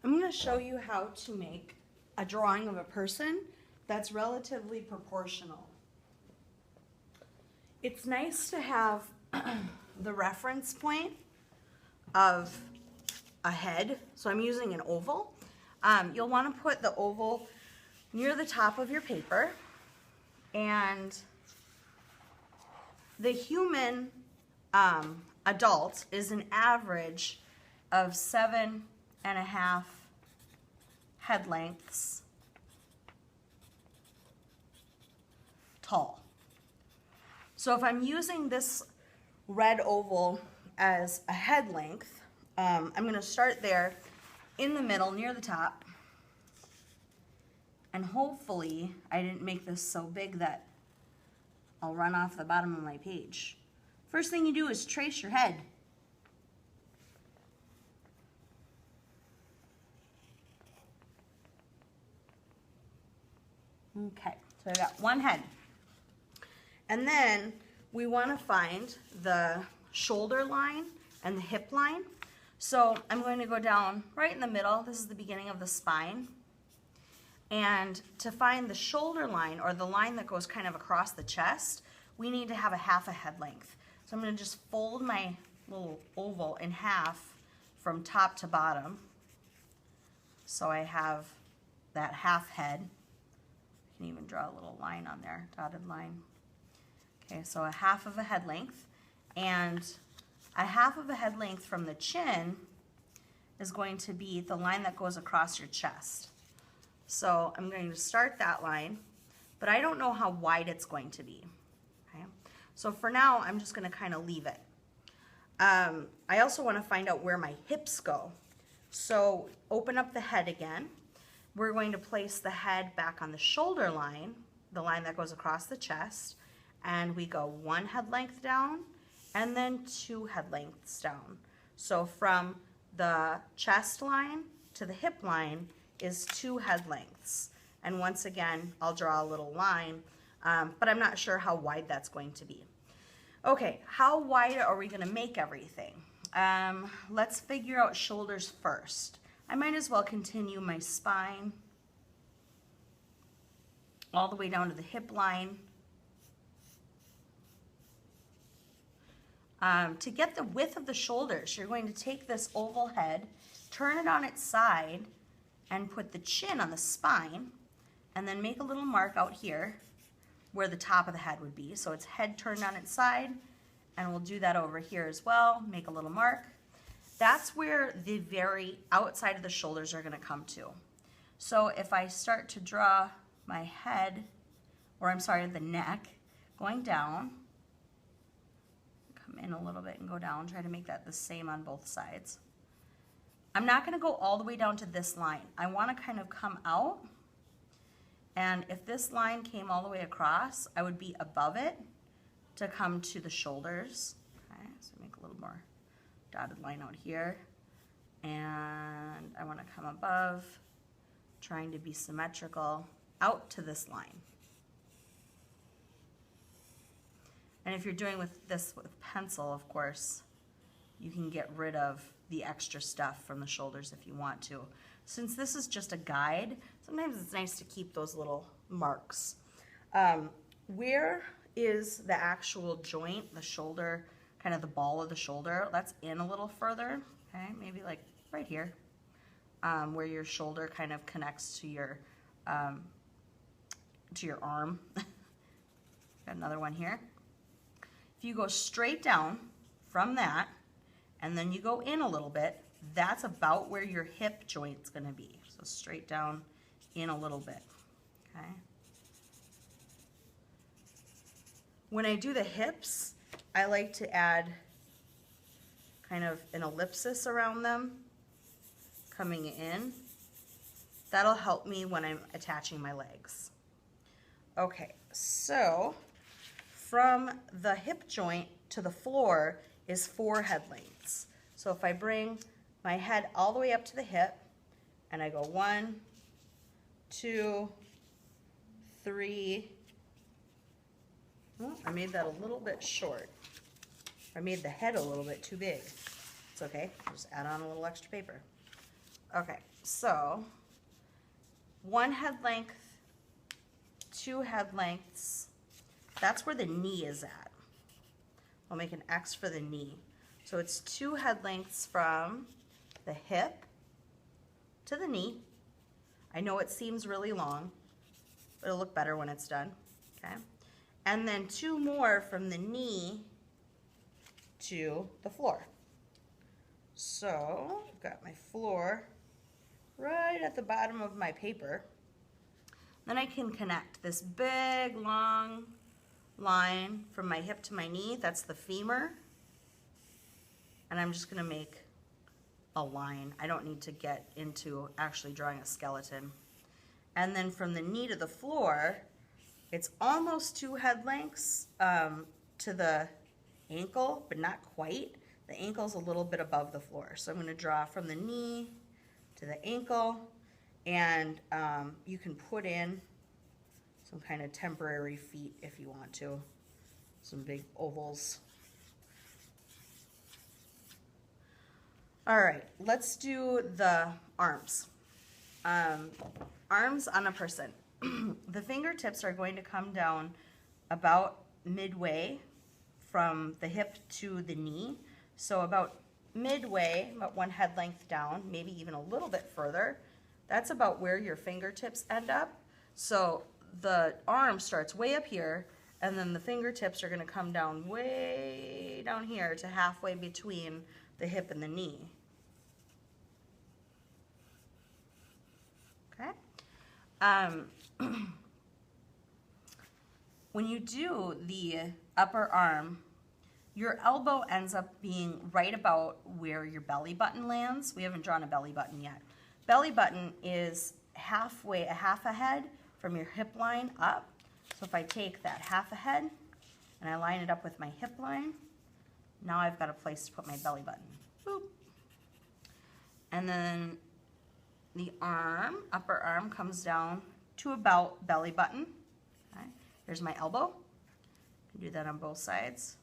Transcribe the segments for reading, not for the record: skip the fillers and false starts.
I'm going to show you how to make a drawing of a person that's relatively proportional. It's nice to have the reference point of a head. So I'm using an oval. You'll want to put the oval near the top of your paper, and the human adult is an average of 7.5 head lengths tall. So if I'm using this red oval as a head length, I'm going to start there in the middle near the top, and hopefully I didn't make this so big that I'll run off the bottom of my page. First thing you do is trace your head. Okay, so I got one head. And then we want to find the shoulder line and the hip line. So I'm going to go down right in the middle. This is the beginning of the spine. And to find the shoulder line, or the line that goes kind of across the chest, we need to have a half a head length. So I'm going to just fold my little oval in half from top to bottom. So I have that half head. I can even draw a little line on there, dotted line. Okay, so a half of a head length, and a half of a head length from the chin is going to be the line that goes across your chest. So I'm going to start that line, but I don't know how wide it's going to be. Okay? So for now, I'm just going to kind of leave it. I also want to find out where my hips go. So open up the head again. We're going to place the head back on the shoulder line, the line that goes across the chest, and we go one head length down and then two head lengths down. So from the chest line to the hip line is 2 head lengths. And once again, I'll draw a little line, but I'm not sure how wide that's going to be. Okay, how wide are we going to make everything? Let's figure out shoulders first. I might as well continue my spine all the way down to the hip line. To get the width of the shoulders, you're going to take this oval head, turn it on its side, and put the chin on the spine, and then make a little mark out here where the top of the head would be. So it's head turned on its side, and we'll do that over here as well. Make a little mark. That's where the very outside of the shoulders are going to come to. So if I start to draw my head, or I'm sorry, the neck, going down, come in a little bit and go down, try to make that the same on both sides. I'm not going to go all the way down to this line. I want to kind of come out, and if this line came all the way across, I would be above it to come to the shoulders. Okay, so make a little more dotted line out here, and I want to come above, trying to be symmetrical out to this line. And if you're doing this with pencil, of course, you can get rid of the extra stuff from the shoulders if you want to. Since this is just a guide, sometimes it's nice to keep those little marks. Where is the actual joint, the shoulder, kind of the ball of the shoulder? That's in a little further, okay? Maybe like right here, where your shoulder kind of connects to your arm. Got another one here. If you go straight down from that, and then you go in a little bit, that's about where your hip joint's going to be. So straight down, in a little bit, okay? When I do the hips, I like to add kind of an ellipsis around them, coming in. That'll help me when I'm attaching my legs. Okay, so from the hip joint to the floor is 4 head lengths. So if I bring my head all the way up to the hip, and I go 1, 2, 3, oh, I made that a little bit short. I made the head a little bit too big. It's okay, just add on a little extra paper. Okay, so 1 head length, 2 head lengths. That's where the knee is at. I'll make an X for the knee. So it's 2 head lengths from the hip to the knee. I know it seems really long, but it'll look better when it's done, okay? And then 2 more from the knee to the floor. So I've got my floor right at the bottom of my paper. Then I can connect this big, long line from my hip to my knee. That's the femur. And I'm just gonna make a line. I don't need to get into actually drawing a skeleton. And then from the knee to the floor, it's almost 2 head lengths to the ankle, but not quite. The ankle's a little bit above the floor. So I'm gonna draw from the knee to the ankle, and you can put in some kind of temporary feet if you want to, some big ovals. All right, let's do the arms. Arms on a person. The fingertips are going to come down about midway from the hip to the knee. So about midway, about 1 head length down, maybe even a little bit further. That's about where your fingertips end up. So the arm starts way up here, and then the fingertips are going to come down way down here to halfway between the hip and the knee. Okay? When you do the upper arm, your elbow ends up being right about where your belly button lands. We haven't drawn a belly button yet. Belly button is halfway, a half a head from your hip line up. So if I take that half a head and I line it up with my hip line, now I've got a place to put my belly button. Boop. And then the arm, upper arm, comes down to about belly button. Okay. Here's my elbow. I can do that on both sides.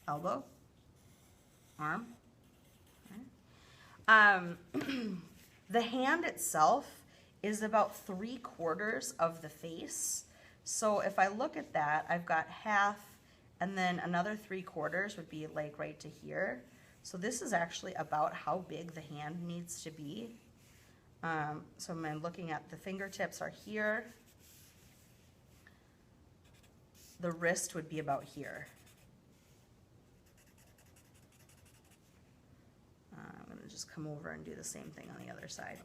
Elbow, arm. Okay. The hand itself is about 3/4 of the face. So if I look at that, I've got half, and then another 3/4 would be like right to here. So this is actually about how big the hand needs to be. So I'm looking at the fingertips are here. The wrist would be about here. I'm going to just come over and do the same thing on the other side.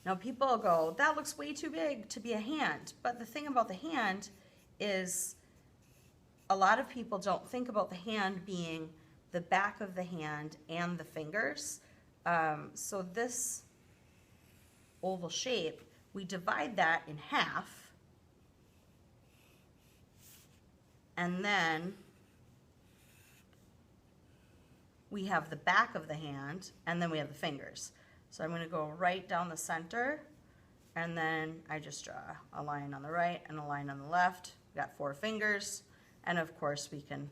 Now people go, that looks way too big to be a hand. But the thing about the hand is a lot of people don't think about the hand being the back of the hand and the fingers. So this oval shape, we divide that in half, and then we have the back of the hand, and then we have the fingers. So I'm going to go right down the center, and then I just draw a line on the right and a line on the left. We've got 4 fingers, and of course we can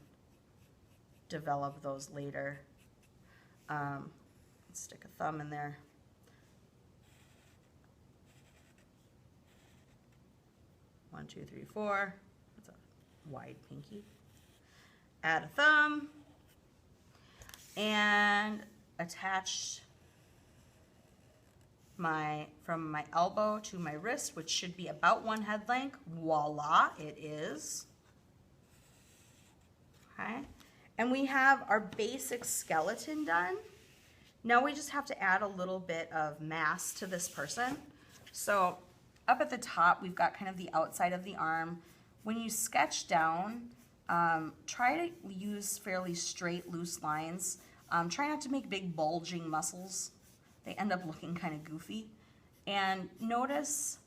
develop those later. Let's stick a thumb in there. One, two, three, 4. That's a wide pinky. Add a thumb. And attach from my elbow to my wrist, which should be about 1 head length. Voila, it is. Okay, and we have our basic skeleton done. Now we just have to add a little bit of mass to this person. So up at the top, we've got kind of the outside of the arm. When you sketch down, try to use fairly straight, loose lines. Try not to make big bulging muscles. They end up looking kind of goofy. And notice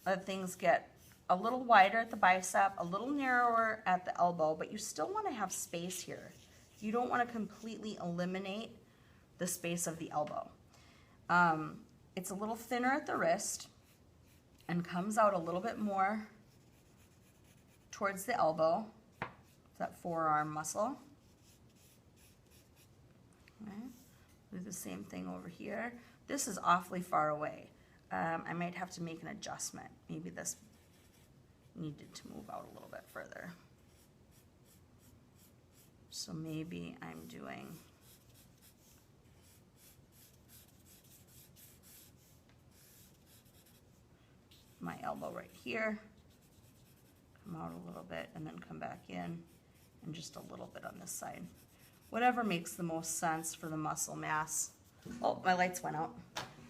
that things get a little wider at the bicep, a little narrower at the elbow, but you still want to have space here. You don't want to completely eliminate the space of the elbow. It's a little thinner at the wrist and comes out a little bit more towards the elbow, that forearm muscle. Okay. Do the same thing over here. This is awfully far away. I might have to make an adjustment. Maybe this needed to move out a little bit further. So maybe I'm doing my elbow right here, come out a little bit, and then come back in, and just a little bit on this side. Whatever makes the most sense for the muscle mass. Oh, my lights went out.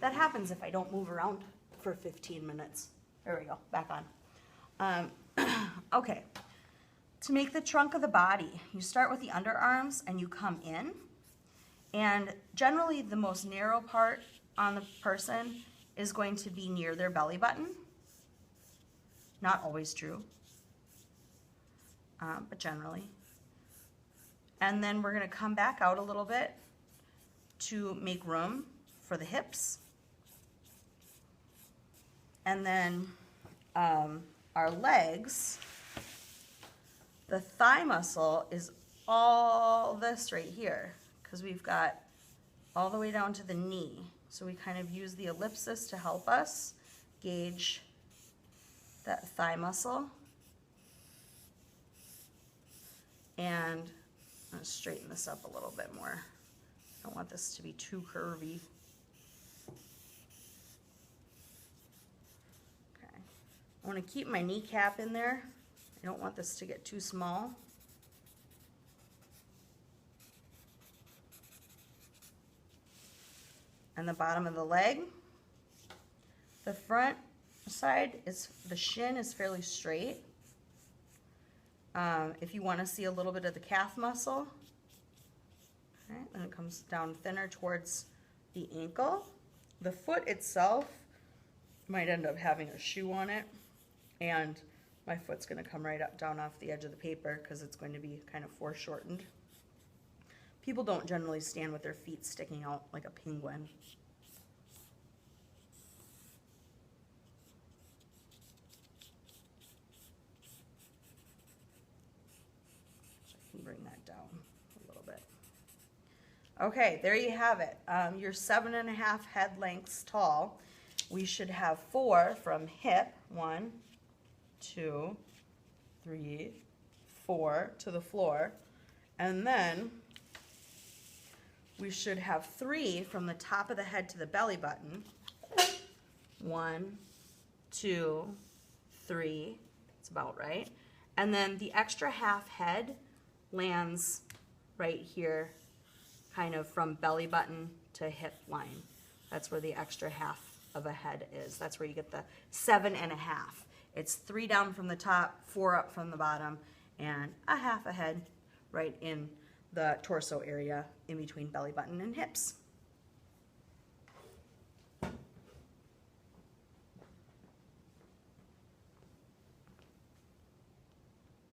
That happens if I don't move around for 15 minutes. There we go, back on. Okay, to make the trunk of the body, you start with the underarms and you come in. And generally the most narrow part on the person is going to be near their belly button. Not always true, but generally. And then we're gonna come back out a little bit to make room for the hips. And then our legs, the thigh muscle is all this right here, because we've got all the way down to the knee. So we kind of use the ellipsis to help us gauge that thigh muscle. And I'm gonna straighten this up a little bit more. I don't want this to be too curvy. Okay, I want to keep my kneecap in there. I don't want this to get too small. And the bottom of the leg. The front side is, the shin is fairly straight. If you want to see a little bit of the calf muscle, okay, then it comes down thinner towards the ankle. The foot itself might end up having a shoe on it, and my foot's going to come right up down off the edge of the paper because it's going to be kind of foreshortened. People don't generally stand with their feet sticking out like a penguin. Bring that down a little bit. Okay, there you have it. You're 7.5 head lengths tall. We should have 4 from hip. 1, 2, 3, 4 to the floor. And then we should have 3 from the top of the head to the belly button. 1, 2, 3. That's about right. And then the extra half head lands right here, kind of from belly button to hip line. That's where the extra half of a head is. That's where you get the 7.5. It's 3 down from the top, 4 up from the bottom, and a half a head right in the torso area in between belly button and hips.